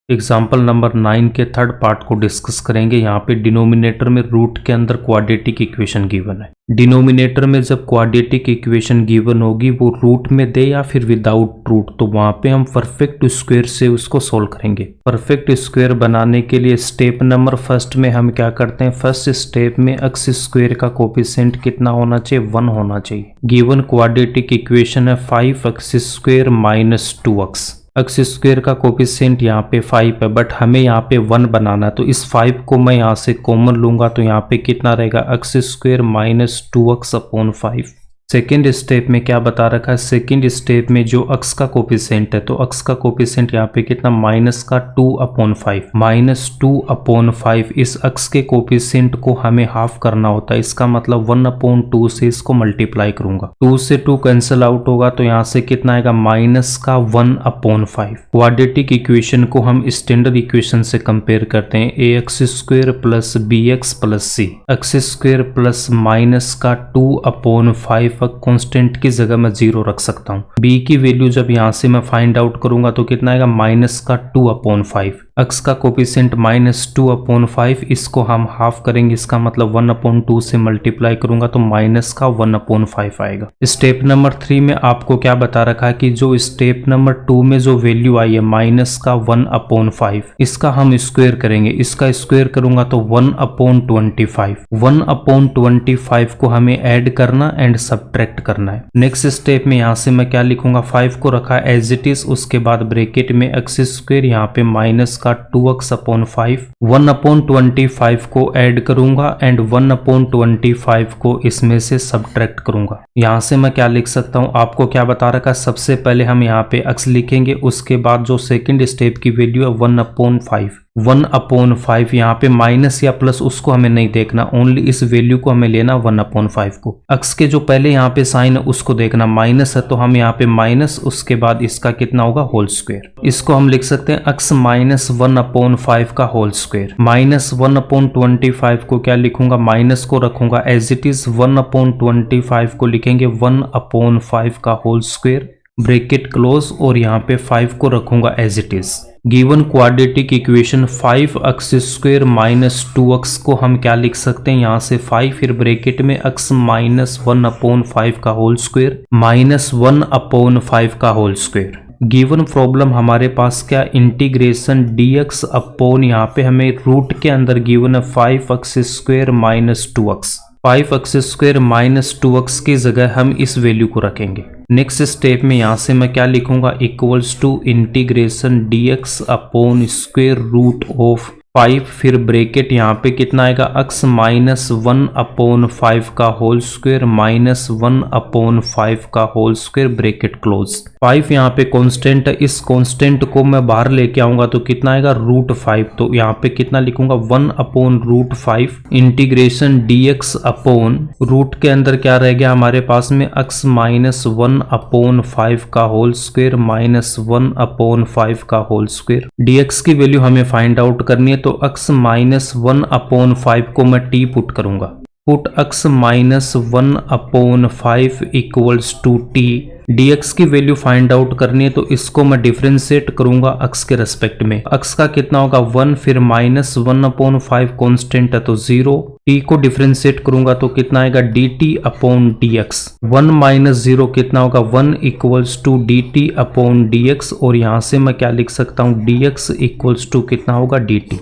Example number 9 के third part को discuss करेंगे। यहाँ पे डिनोमिनेटर में रूट के अंदर क्वाड्रेटिक इक्वेशन गिवन है। डिनोमिनेटर में जब क्वाड्रेटिक इक्वेशन गिवन होगी वो रूट में दे या फिर विदाउट रूट, तो वहाँ पे हम परफेक्ट स्क्वायर से उसको सोल्व करेंगे। परफेक्ट स्क्वायर बनाने के लिए स्टेप नंबर फर्स्ट में हम क्या करते हैं, फर्स्ट स्टेप में एक्स स्क्वायर का कोफिशिएंट कितना होना चाहिए, 1 होना चाहिए। गिवन क्वाड्रेटिक इक्वेशन है 5x square minus 2x। X square का कोफिशिएंट यहाँ पे 5 है, बट हमें यहाँ पे 1 बनाना है, तो इस 5 को मैं यहाँ से कॉमन लूंगा, तो यहाँ पे कितना रहेगा, x square minus 2x upon 5। Second step में क्या बता रखा है, सेकेंड स्टेप में जो x का कोफिशिएंट है, तो x का कोफिशिएंट यहाँ पे कितना, माइनस का 2 अपॉन 5, माइनस 2 अपॉन 5। इस x के कोफिशिएंट को हमें हाफ करना होता है, इसका मतलब 1 अपॉन 2 से इसको मल्टीप्लाई करूंगा। 2 से 2 कैंसिल आउट होगा, तो यहाँ से कितना आएगा, माइनस का 1 अपॉन 5। क्वाड्रेटिक इक्वेशन को हम स्टैंडर्ड इक्वेशन से कंपेयर करते हैं, ax square plus bx plus c। X square plus minus का 2 अपॉन 5 कांस्टेंट की जगह मैं 0 रख सकता हूँ। b की वैल्यू जब यहाँ से मैं फाइंड आउट करूंगा तो कितना आएगा, माइनस का 2 अपॉन 5। x का कोफिशिएंट माइनस 2 अपॉन 5, इसको हम हाफ करेंगे, इसका मतलब 1 अपॉन 2 से मल्टीप्लाई करूंगा तो माइनस का 1 अपॉन 5 आएगा। स्टेप नंबर 3 में आपको क्या बता रखा है कि जो स्टेप नंबर 2 में जो वैल्यू आई है माइनस का 1 अपॉन 5, इसका हम स्क्वायर करेंगे। इसका स्क्वायर करूंगा तो 1 अपॉन 25। 1 अपॉन 25 को हमें ऐड करना एंड सब्ट्रैक्ट करना है। नेक्स्ट स्टेप में यहाँ से मैं क्या लिखूंगा, 5 को रखा एज इट इज, उसके बाद ब्रैकेट में एक्स स्क्वायर, यहाँ पे माइनस का 2x अपॉन 5, 1 अपॉन 25 को ऐड करूंगा एंड 1 अपॉन 25 को इसमें से सब्ट्रैक्ट करूंगा। यहाँ से मैं क्या लिख सकता हूँ, आपको क्या बता रखा है, सबसे पहले हम यहाँ पे x लिखेंगे, उसके बाद जो सेकंड स्टेप की वैल्यू है 1 अपॉन 5, 1 अपॉन 5, यहाँ पे माइनस या प्लस उसको हमें नहीं देखना, ओनली इस वैल्यू को हमें लेना 1 अपॉन 5 को। x के जो पहले यहाँ पे साइन है उसको देखना, माइनस है तो हम यहाँ पे माइनस, उसके बाद इसका कितना होगा, होल स्क्वायर। इसको हम लिख सकते हैं x माइनस 1 अपॉन 5 का होल स्क्वायर। माइनस 1 अपॉन 25 को क्या लिखूंगा, माइनस को रखूंगा एज इट इज, 1 अपॉन 25 को लिखेंगे 1 अपॉन 5 का होल स्क्वायर, ब्रैकेट क्लोज, और यहाँ पे 5 को रखूंगा as it is. Given quadratic equation 5x square minus 2x को हम क्या लिख सकते हैं, यहाँ से 5 फिर ब्रैकेट में x माइनस 1 अपॉन 5 का होल स्क्वायर माइनस 1 अपॉन 5 का होल स्क्वायर। गिवन प्रॉब्लम हमारे पास क्या, इंटीग्रेशन dx अपॉन, यहाँ पे हमें रूट के अंदर गिवन है 5x square minus 2x। 5x square minus 2x की जगह हम इस वैल्यू को रखेंगे। नेक्स्ट स्टेप में यहाँ से मैं क्या लिखूंगा, equals to integration dx upon square root of 5 फिर ब्रैकेट यहाँ पे कितना आएगा, x माइनस 1 अपॉन 5 का होल स्क्वायर माइनस 1 अपॉन 5 का होल स्क्वायर, ब्रैकेट क्लोज। 5 यहाँ पे कांस्टेंट है, इस कांस्टेंट को मैं बाहर लेके आऊंगा तो कितना आएगा, रूट 5, तो यहाँ पे कितना लिखूंगा, 1 upon root 5 integration dx upon, root के अंदर क्या रह गया हमारे पास में, x माइनस 1 अपॉन 5 का होल स्क्वायर माइनस 1 अपॉन 5 का होल स्क्वायर। dx की वैल्यू हमें फाइंड आउट करनी है, तो x माइनस 1 अपॉन 5 को मैं t पुट करूंगा, put x minus 1 upon 5 equals to t। dx की वैल्यू फाइंड आउट करनी है, तो इसको मैं डिफरेंशिएट करूंगा x के रेस्पेक्ट में। x का कितना होगा, 1, फिर माइनस 1 अपॉन 5 कॉन्स्टेंट है तो 0, t को डिफरेंशिएट करूंगा तो कितना आएगा, dt अपॉन dx। 1 माइनस 0 कितना होगा, 1 equals to dt upon dx, और यहाँ से मैं क्या लिख सकता हूँ, dx इक्वल्स टू कितना होगा, dt।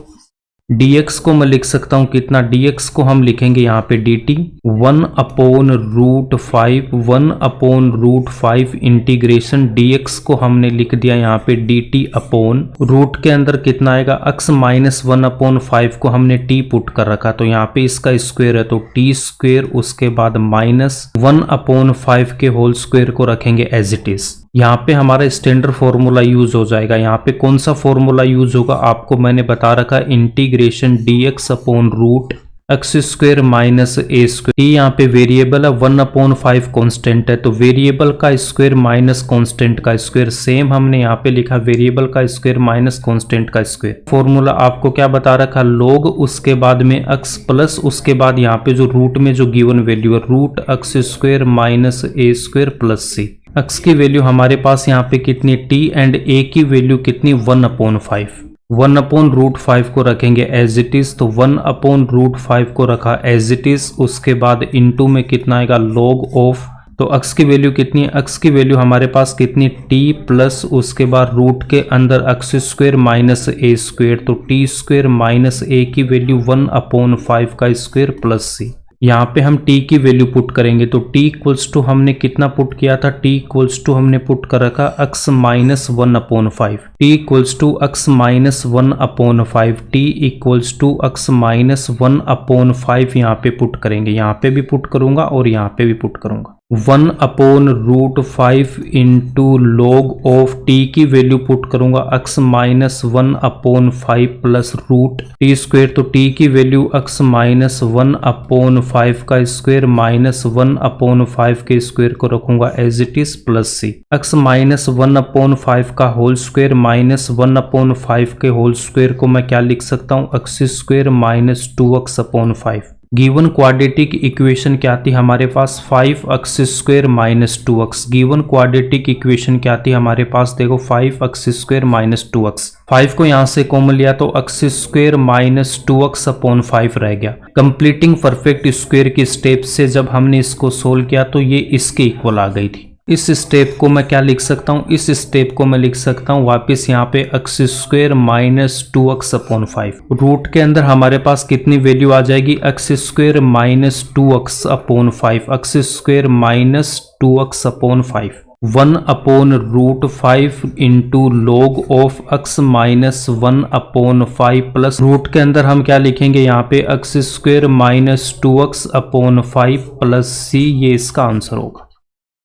dx को मैं लिख सकता हूँ कितना, dx को हम लिखेंगे यहाँ पे dt 1 upon root 5, 1 upon root 5 integration dx को हमने लिख दिया यहाँ पे dt अपॉन, रूट के अंदर कितना आएगा, x माइनस 1 अपॉन 5 को हमने t पुट कर रखा, तो यहाँ पे इसका स्क्वायर है तो t स्क्वायर, उसके बाद माइनस 1 अपॉन 5 के होल स्क्वायर को रखेंगे एज इट इज। यहाँ पे हमारा स्टैंडर्ड फॉर्मूला यूज हो जाएगा। यहाँ पे कौन सा फॉर्मूला यूज होगा आपको मैंने बता रखा, integration dx upon root x square minus a square. यहाँ पे वेरिएबल है, 1 अपॉन 5 कॉन्स्टेंट है, तो वेरिएबल का स्क्वायर माइनस कॉन्स्टेंट का स्क्वायर, सेम हमने यहाँ पे लिखा वेरिएबल का स्क्वायर माइनस कॉन्स्टेंट का स्क्वायर। फॉर्मूला आपको क्या बता रखा, लॉग, उसके बाद में x प्लस, उसके बाद यहाँ पे जो रूट में जो गिवन वैल्यू है root x square minus a square plus C. x की वैल्यू हमारे पास यहाँ पे कितनी, t एंड a की वैल्यू कितनी, 1 अपॉन 5। 1/√5 को रखेंगे एज इट इज, तो 1/√5 को रखा एज इट इज। उसके बाद इनटू में कितना आएगा log ऑफ, तो अक्स की वैल्यू कितनी है, अक्स की वैल्यू हमारे पास कितनी t प्लस उसके बाद रूट के अंदर अक्स स्क्वायर माइनस ए स्क्वायर, तो टी स्क्वायर माइनस ए की वैल्यू 1/5 का स्क्वायर प्लस सी। यहाँ पे हम t की वैल्यू पुट करेंगे, तो t इक्वल्स टू हमने कितना पुट किया था, t इक्वल्स टू हमने पुट कर रखा x minus 1/5, t equals to x minus 1/5, t equals to x minus 1/5 यहाँ पे पुट करेंगे, यहाँ पे भी पुट करूंगा और यहाँ पे भी पुट करूंगा। 1/√5 इंटू log ऑफ t की वैल्यू पुट करूंगा x minus 1/5 plus root T square, तो t की वैल्यू अक्स माइनस 1/5 का स्क्वायर माइनस 1/5 के स्क्वायर को रखूंगा as it is plus C. X minus 1/5 का होल स्क्वायर माइनस 1/5 के होल स्क्वायर को मैं क्या लिख सकता हूँ, x square minus 2x/5। Given quadratic equation क्या थी हमारे पास, 5x square minus 2x। Given quadratic equation क्या थी हमारे पास, देखो 5x स्क्वायर माइनस 2x, 5 को यहाँ से कॉमन लिया तो x स्क्वायर माइनस 2x/5 रह गया। कंप्लीटिंग परफेक्ट स्क्वायर की स्टेप से जब हमने इसको सोल्व किया तो ये इसके इक्वल आ गई थी। इस स्टेप को मैं क्या लिख सकता हूँ, इस स्टेप को मैं लिख सकता हूँ वापस यहाँ पे x square minus 2x/5। Root के अंदर हमारे पास कितनी वैल्यू आ जाएगी, x square minus 2x/5, x square minus 2x/5, 1/√5 into log of x minus 1/5 plus root के अंदर हम क्या लिखेंगे यहाँ पे x square minus 2x/5 plus c, ये इसका आंसर होगा।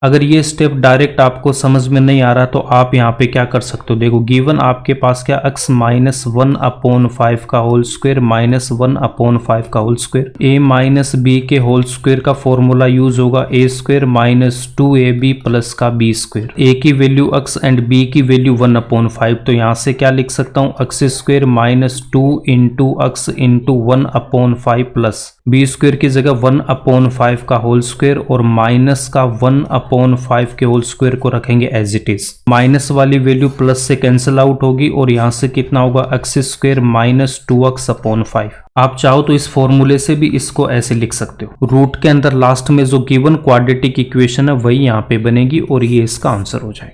अगर ये स्टेप डायरेक्ट आपको समझ में नहीं आ रहा तो आप यहाँ पे क्या कर सकते हो, देखो गिवन आपके पास क्या x माइनस 1/5 का होल स्क्वायर माइनस 1/5 का whole square, a minus b के होल स्क्वायर का फॉर्मूला यूज होगा a square minus 2ab plus का b स्क्वायर। a की वैल्यू x एंड b की वैल्यू 1/5, तो यहाँ से क्या लिख सकता हूँ, x square minus 2 into x into 1/5 plus b square की जगह 1/5 का होल स्क्वायर और माइनस का 1/5 के होल स्क्वायर को रखेंगे एज इट इज। माइनस वाली वैल्यू प्लस से कैंसिल आउट होगी और यहाँ से कितना होगा, x स्क्वायर माइनस 2x/5। आप चाहो तो इस फॉर्मूले से भी इसको ऐसे लिख सकते हो। रूट के अंदर लास्ट में जो गिवन क्वाड्रेटिक इक्वेशन है वही यहाँ पे बनेगी और ये इसका आंसर हो जाएगा।